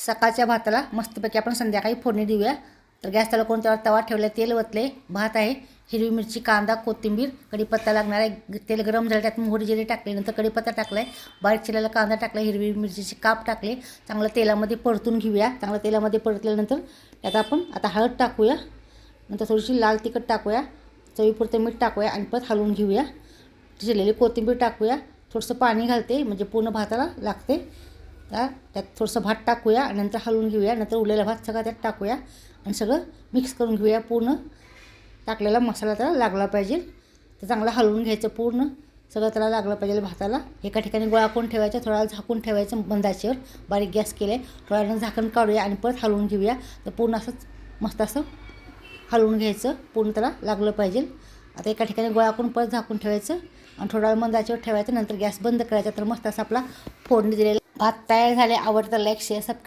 सकाळच्या भाताला मस्तपैकी आपण संध्याकाळी फोडणी देऊया. तर गॅस त्याला कोणत्यावर तवा ठेवला, तेल वतले, भात आहे, हिरवी मिरची, कांदा, कोथिंबीर, कढीपत्ता लागणार आहे. तेल गरम झालं, त्यात मोहरी जिरे टाकले, नंतर कढीपत्ता टाकला आहे, बारीक चिरलेला कांदा टाकला, हिरवी मिरचीचे काप टाकले, चांगलं तेलामध्ये परतून घेऊया. चांगलं तेलामध्ये परतल्यानंतर त्यात आपण आता हळद टाकूया, नंतर थोडीशी लाल तिखट टाकूया, चवीपुरतं मीठ टाकूया आणि परत हलवून घेऊया. चिरलेली कोथिंबीर टाकूया, थोडंसं पाणी घालते म्हणजे पूर्ण भाताला लागते. त्यात थोडंसं भात टाकूया आणि नंतर हलवून घेऊया. नंतर उरलेला भात सगळा त्यात टाकूया आणि सगळं मिक्स करून घेऊया. पूर्ण टाकलेला मसाला त्याला लागला पाहिजे, तर चांगला हलवून घ्यायचं. पूर्ण सगळं त्याला लागलं पाहिजे भाताला. एका ठिकाणी गोळा करून ठेवायचं, थोडा वेळ झाकून ठेवायचं बंद आचेवर. बारीक गॅस केले, थोड्या वेळानं झाकण काढूया आणि परत हलवून घेऊया. तर पूर्ण असंच मस्त असं हलवून घ्यायचं, पूर्ण त्याला लागलं पाहिजे. आता एका ठिकाणी गोळा करून परत झाकून ठेवायचं आणि थोडा वेळ मंद आचेवर ठेवायचं. नंतर गॅस बंद करायचा. तर मस्त असा आपला फोडणी दिलेला भात तयार झाले. आवडतं लाईक शेअर सबस्क्राईब